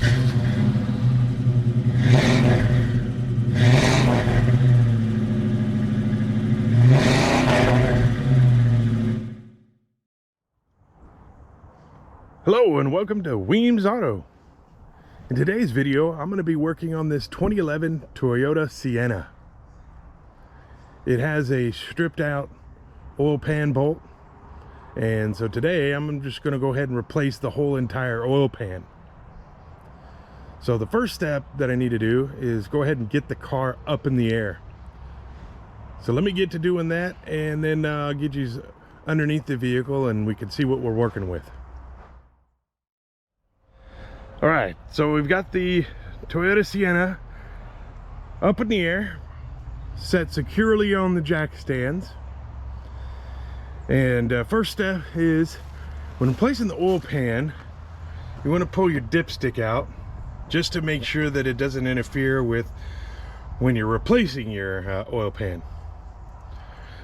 Hello and welcome to Weems Auto. In today's video, I'm going to be working on this 2011 Toyota Sienna. It has a stripped out oil pan bolt, and so today I'm just going to go ahead and replace the whole entire oil pan. So the first step that I need to do is go ahead and get the car up in the air. So let me get to doing that, and then I'll get you underneath the vehicle and we can see what we're working with. All right, so we've got the Toyota Sienna up in the air, set securely on the jack stands. And first step is, when placing the oil pan, you want to pull your dipstick out just to make sure that it doesn't interfere with when you're replacing your oil pan.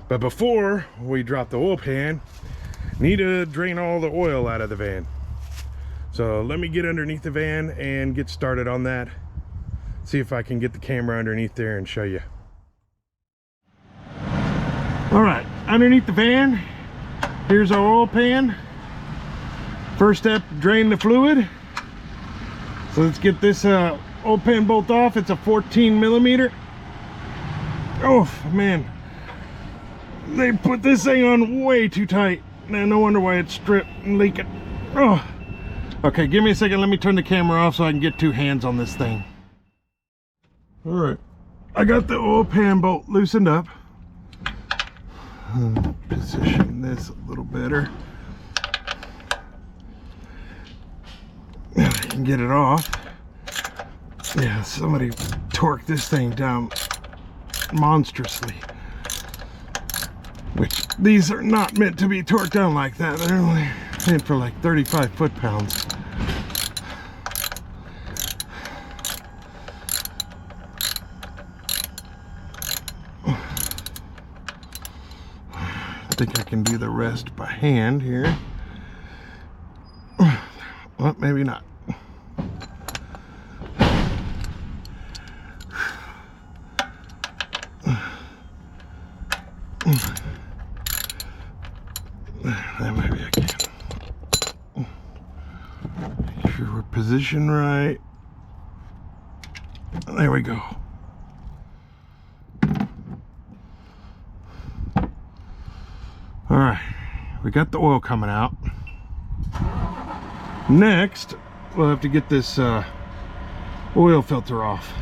But before we drop the oil pan, need to drain all the oil out of the van. So let me get underneath the van and get started on that. See if I can get the camera underneath there and show you. All right, underneath the van, here's our oil pan. First step, drain the fluid. So let's get this oil pan bolt off. It's a 14 millimeter. Oh man, they put this thing on way too tight. Man, no wonder why it's stripped and leaking. Oh. Okay, give me a second. Let me turn the camera off so I can get two hands on this thing. All right, I got the oil pan bolt loosened up. Position this a little better. I can get it off. Yeah, somebody torqued this thing down monstrously. Which, these are not meant to be torqued down like that. They're only meant for like 35 foot-pounds. I think I can do the rest by hand here. Well, maybe not. Maybe I can. Make sure we're positioned right. There we go. All right, we got the oil coming out. Next, we'll have to get this oil filter off.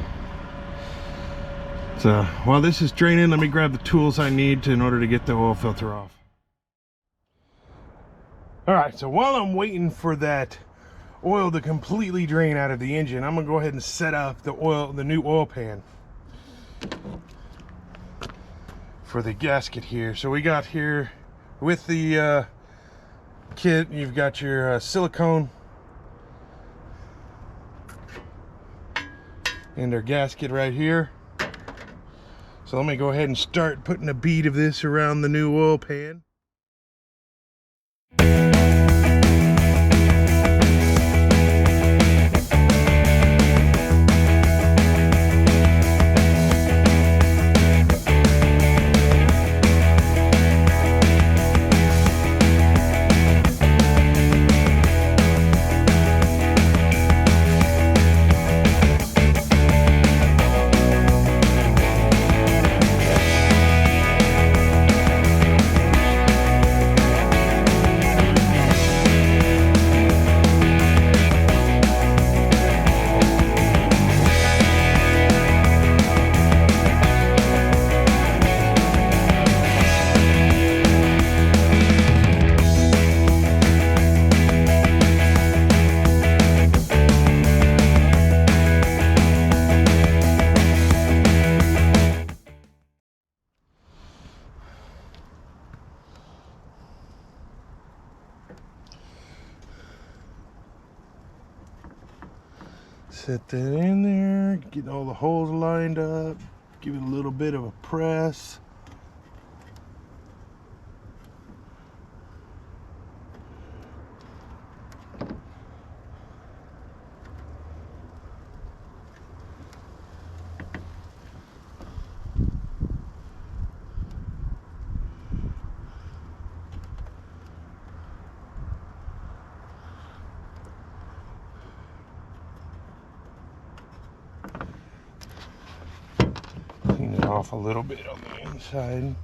So while this is draining, let me grab the tools I need in order to get the oil filter off. All right, so while I'm waiting for that oil to completely drain out of the engine, I'm gonna go ahead and set up the new oil pan for the gasket here. So we got here with the kit, you've got your silicone and our gasket right here. So let me go ahead and start putting a bead of this around the new oil pan. Set that in there, get all the holes lined up, give it a little bit of a press. off a little bit on the inside.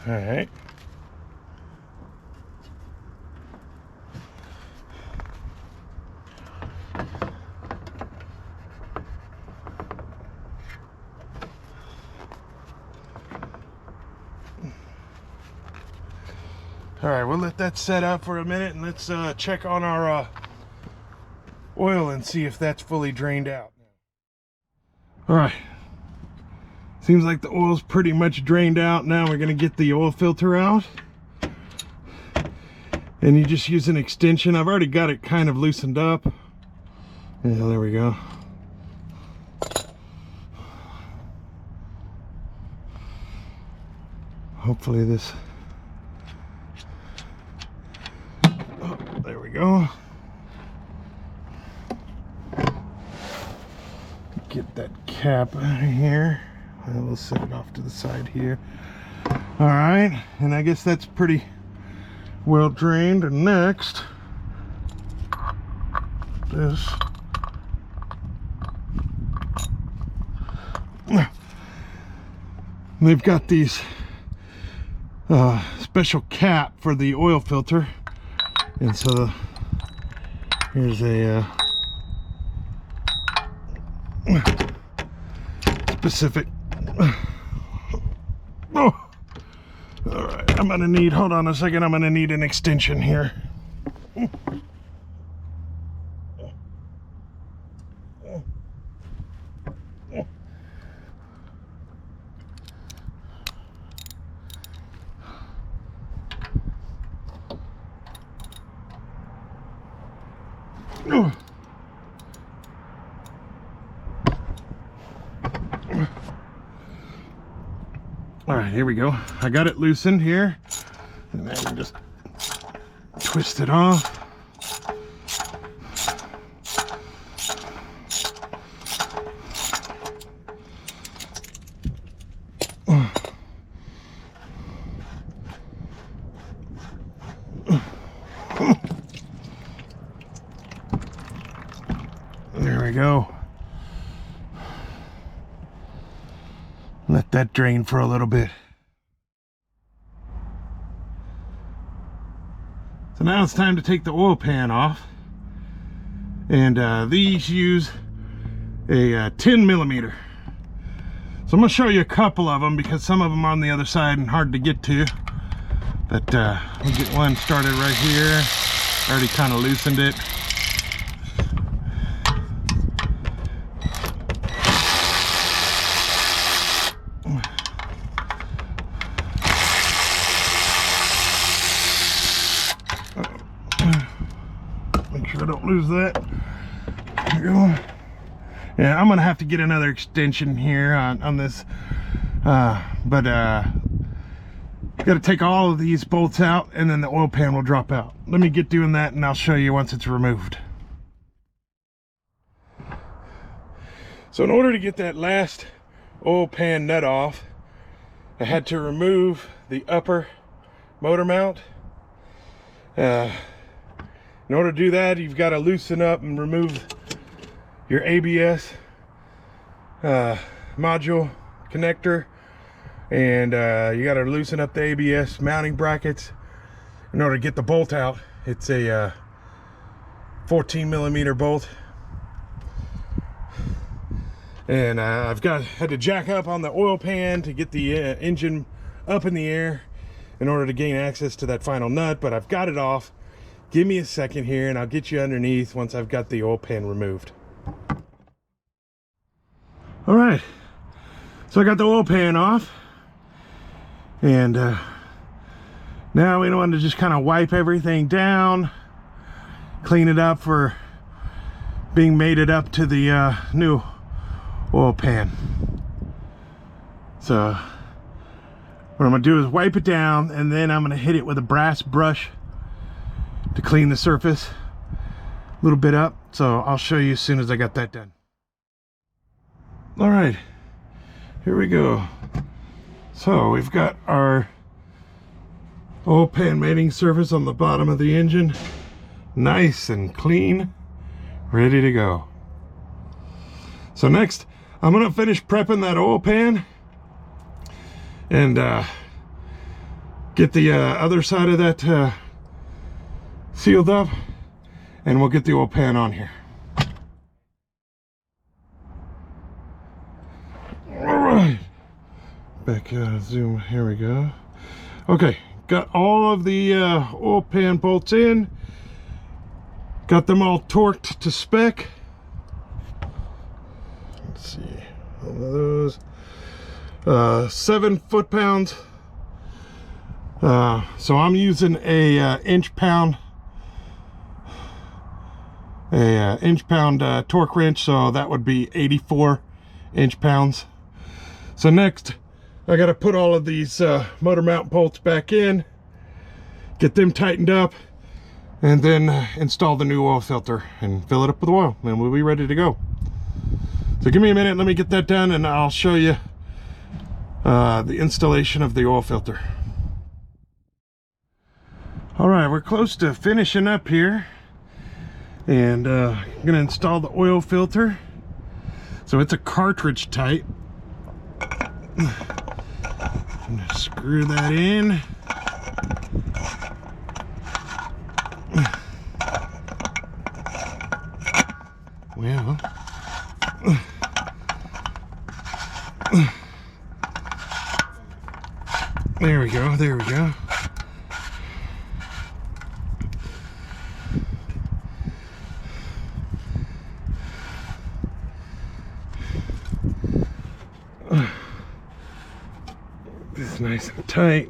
All right. All right, we'll let that set up for a minute and let's check on our oil and see if that's fully drained out. All right. Seems like the oil's pretty much drained out. Now we're gonna get the oil filter out. And you just use an extension. I've already got it kind of loosened up. Yeah, there we go. Hopefully this, oh, there we go. Get that cap out of here. We'll set it off to the side here. All right, and I guess that's pretty well drained. And next, this. They've got these special cap for the oil filter, and so here's a specific. Oh, all right. I'm gonna need. Hold on a second. I'm gonna need an extension here. All right, here we go. I got it loosened here, and then we just twist it off. There we go. Let that drain for a little bit. So now it's time to take the oil pan off. And these use a 10 millimeter. So I'm going to show you a couple of them because some of them are on the other side and hard to get to. But we'll get one started right here. Already kind of loosened it. Make sure I don't lose that. There we go. Yeah, I'm gonna have to get another extension here on this, but got to take all of these bolts out, and then the oil pan will drop out. Let me get doing that, and I'll show you once it's removed. So in order to get that last oil pan nut off, I had to remove the upper motor mount. In order to do that, you've got to loosen up and remove your ABS module connector, and you got to loosen up the ABS mounting brackets in order to get the bolt out. It's a 14 millimeter bolt, and I've had to jack up on the oil pan to get the engine up in the air in order to gain access to that final nut, but I've got it off. Give me a second here and I'll get you underneath once I've got the oil pan removed. All right, so I got the oil pan off, and now we want to just kind of wipe everything down, clean it up for being mated up to the new oil pan. So what I'm gonna do is wipe it down, and then I'm gonna hit it with a brass brush to clean the surface a little bit up. So I'll show you as soon as I got that done. All right, here we go. So we've got our oil pan mating surface on the bottom of the engine, nice and clean, ready to go. So next, I'm gonna finish prepping that oil pan and get the other side of that sealed up, and we'll get the oil pan on here. All right, back zoom, here we go. Okay, got all of the oil pan bolts in, got them all torqued to spec. Let's see, all of those 7 foot-pounds. So I'm using a inch-pound torque wrench, so that would be 84 inch-pounds. So next, I got to put all of these motor mount bolts back in, get them tightened up, and then install the new oil filter and fill it up with oil, and we'll be ready to go. So give me a minute, let me get that done, and I'll show you the installation of the oil filter. All right, we're close to finishing up here, and I'm gonna install the oil filter. So it's a cartridge type. I'm gonna screw that in. Well, there we go, there we go. This is nice and tight.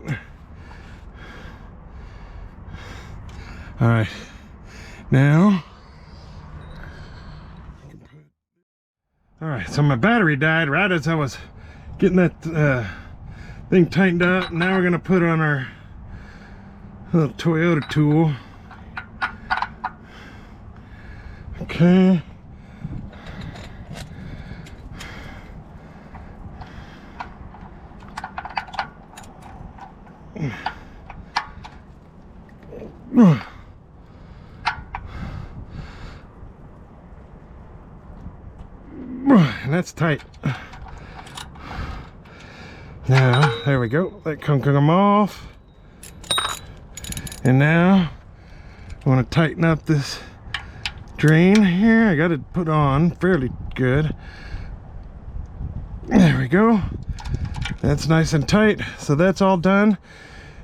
All right, now, all right, so my battery died right as I was getting that thing tightened up. Now we're gonna put on our little Toyota tool. Okay. And that's tight. Now, there we go. That can come off. And now, I want to tighten up this drain here. I got it put on fairly good. There we go. That's nice and tight. So that's all done.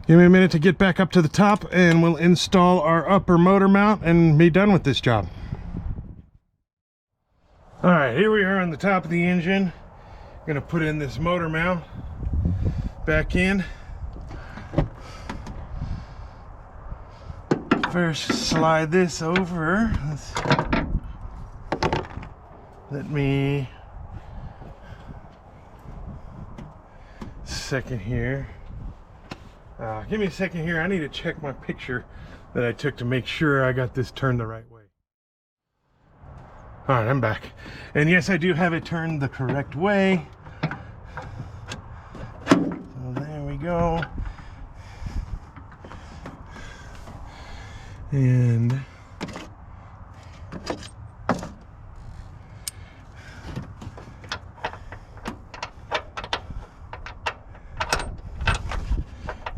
Give me a minute to get back up to the top, and we'll install our upper motor mount and be done with this job. All right, here we are on the top of the engine. Gonna put in this motor mount back in. First, slide this over. Let me second here. Give me a second here. I need to check my picture that I took to make sure I got this turned the right way. All right, I'm back. And yes, I do have it turned the correct way. So there we go. And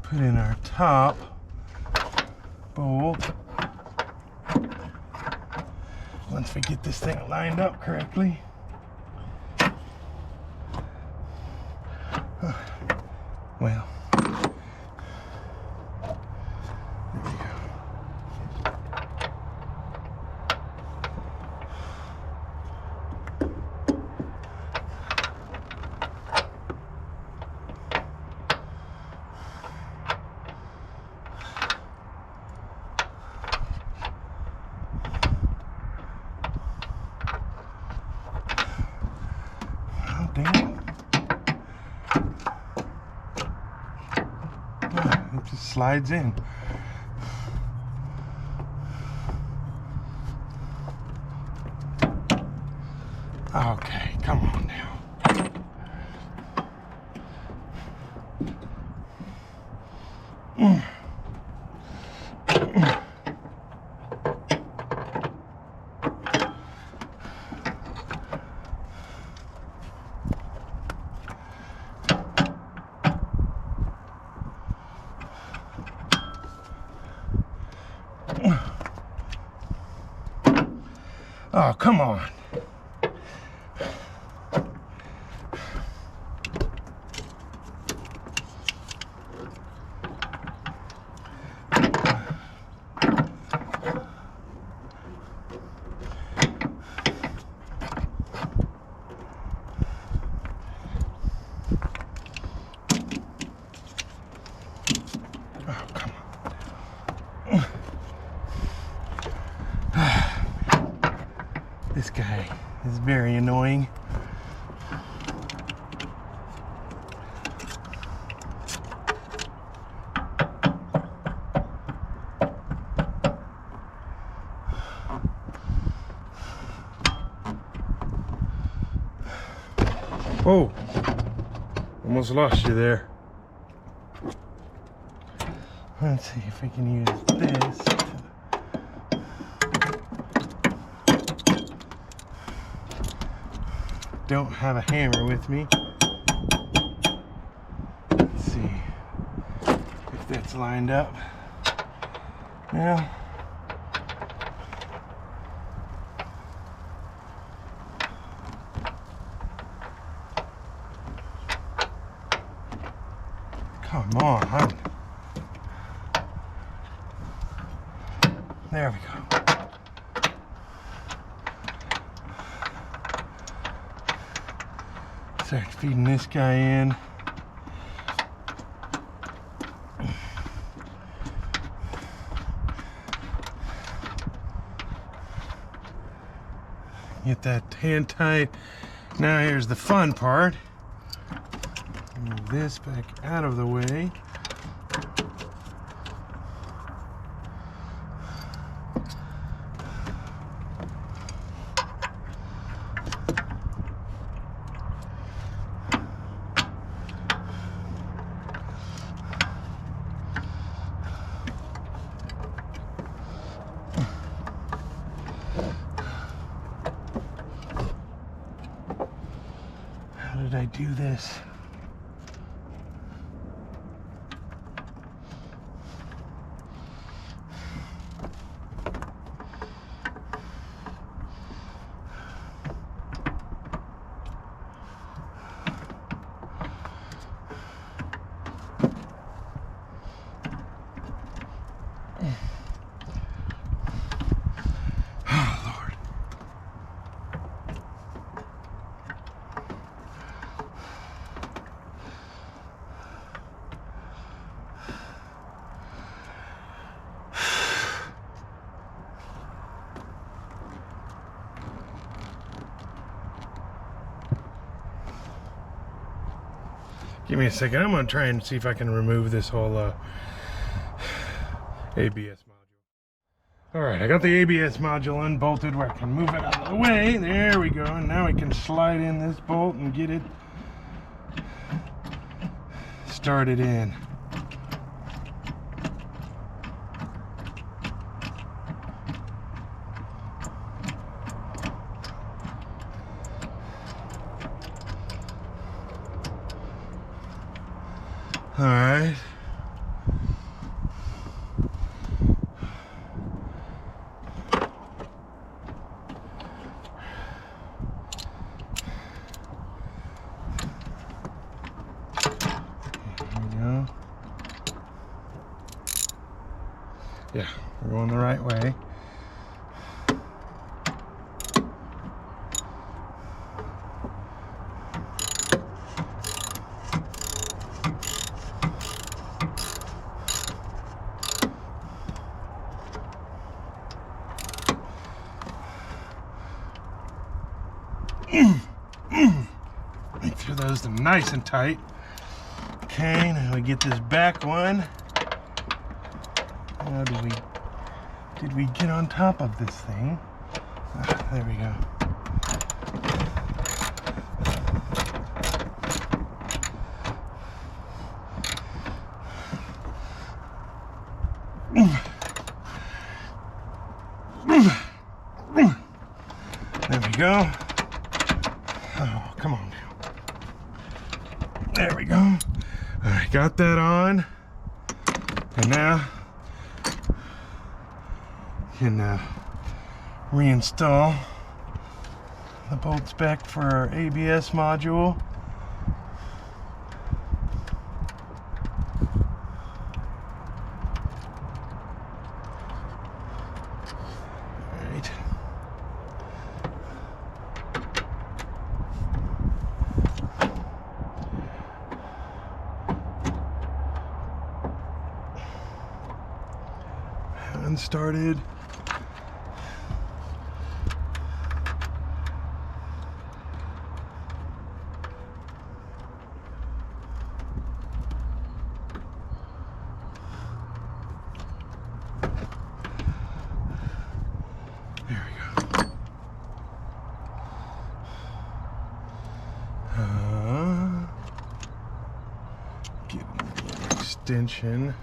put in our top bolt. Once we get this thing lined up correctly. Well, there we go. Just slides in. Okay, come on now. Oh, come on. Oh, come on. This guy is very annoying. Oh, almost lost you there. Let's see if we can use this. Don't have a hammer with me. Let's see if that's lined up. Now, come on. There we go. Start feeding this guy in. Get that hand tight. Now here's the fun part. Move this back out of the way. How did I do this? Give me a second. I'm going to try and see if I can remove this whole ABS module. Alright, I got the ABS module unbolted where I can move it out of the way. There we go. And now I can slide in this bolt and get it started in. All right. There we go. Yeah, we're going the right way. Make sure those are nice and tight. Okay, now we get this back one How did we get on top of this thing? There we go. There we go. Oh, come on. There we go. I got that on. And now can reinstall the bolts back for our ABS module. All right. Unstarted. There we go. Get an extension.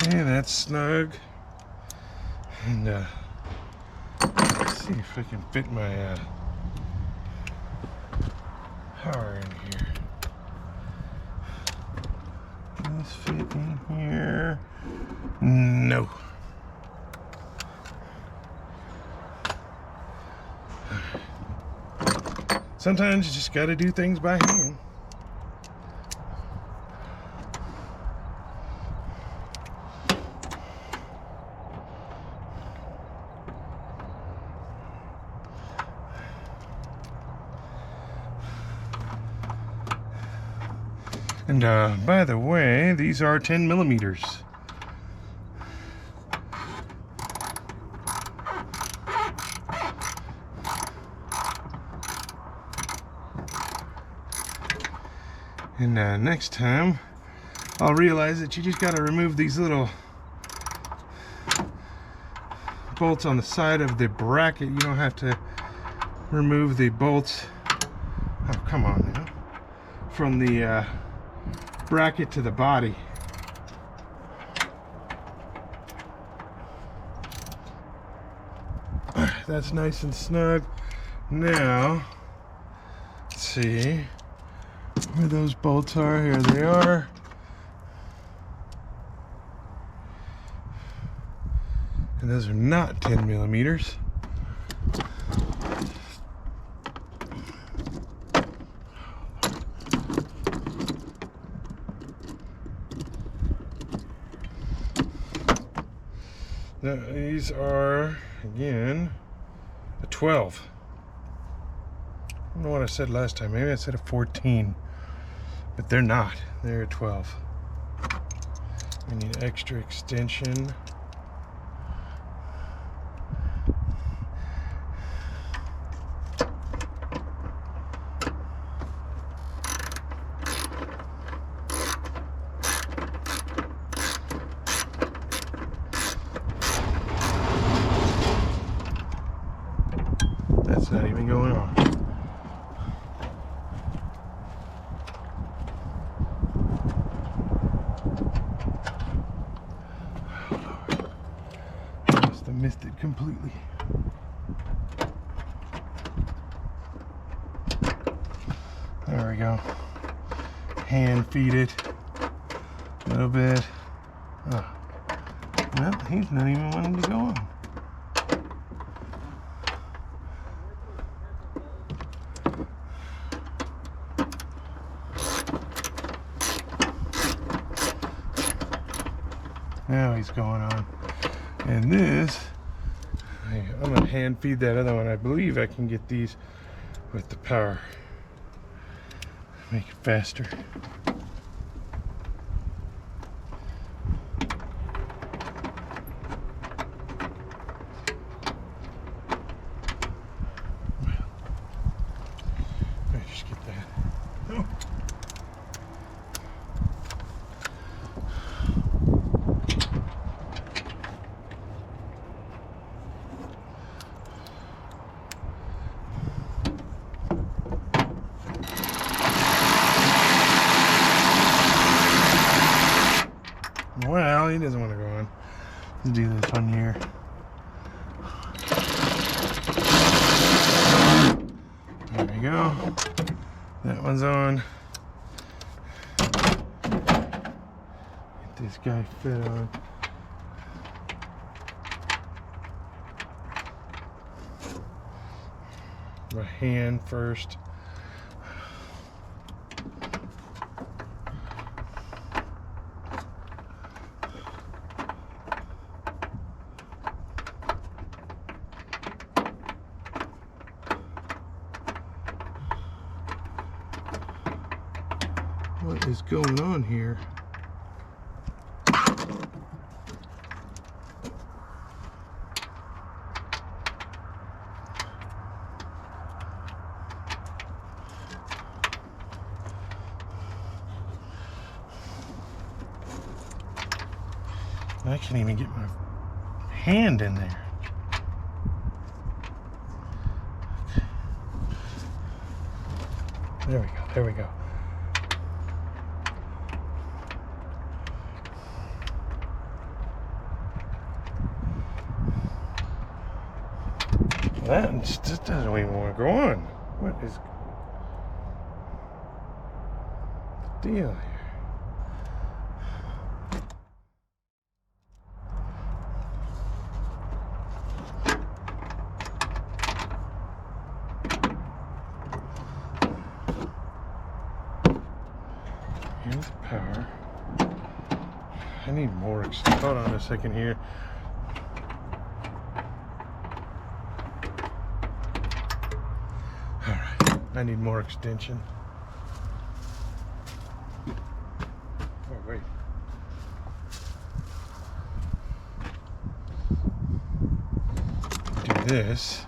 Okay, that's snug. And let's see if I can fit my power in here. Can this fit in here? No. Sometimes you just gotta do things by hand. And by the way, these are 10 millimeters. And next time, I'll realize that you just got to remove these little bolts on the side of the bracket. You don't have to remove the bolts. Oh, come on now. From the bracket to the body. That's nice and snug. Now, let's see where those bolts are. Here they are. And those are not 10 millimeters. Now, these are, again, a 12. I don't know what I said last time. Maybe I said a 14. But they're not. They're a 12. We need extra extension. That's not even going on. Must have missed it completely. go. Hand feed it a little bit. Oh. Well, he's not even wanting to go on. Now he's going on. And this, I'm gonna hand feed that other one. I believe I can get these with the power. Make it faster. Let me just get that. Oh. Well, he doesn't want to go on. Let's do this one here. There we go. That one's on. Get this guy fit on. My hand first. What is going on here? I can't even get my hand in there. There we go, there we go. That just doesn't even want to go on. What is the deal here? Here's the power. I need more. Hold on a second here. I need more extension. Oh, wait. Do this.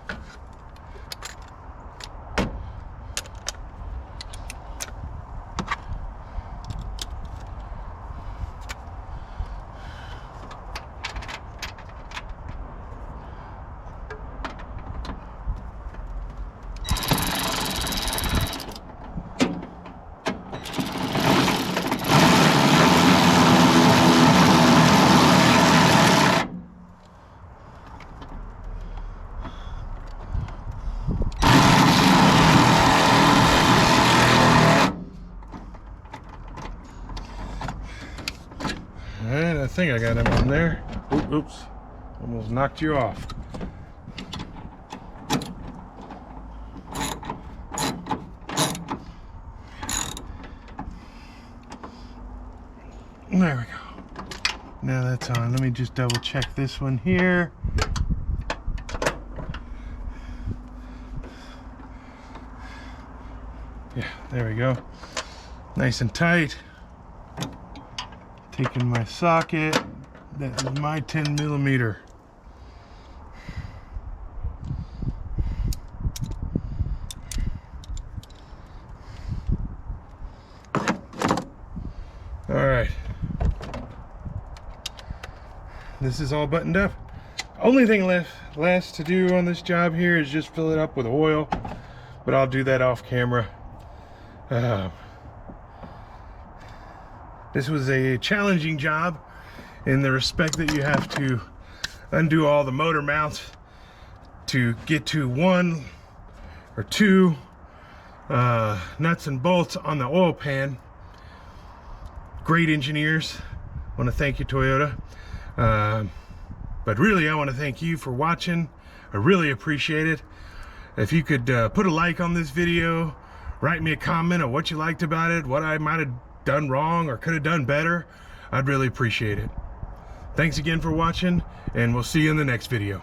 Alright, I think I got him on there. Oops, almost knocked you off. There we go. Now that's on. Let me just double check this one here. Yeah, there we go. Nice and tight. Taking my socket. That is my 10 millimeter. All right. This is all buttoned up. Only thing left to do on this job here is just fill it up with oil, but I'll do that off camera. This was a challenging job in the respect that you have to undo all the motor mounts to get to 1 or 2 nuts and bolts on the oil pan. Great engineers. I want to thank you, Toyota. But really, I want to thank you for watching. I really appreciate it. If you could put a like on this video, write me a comment on what you liked about it, what I might have done wrong or could have done better, I'd really appreciate it. Thanks again for watching, and we'll see you in the next video.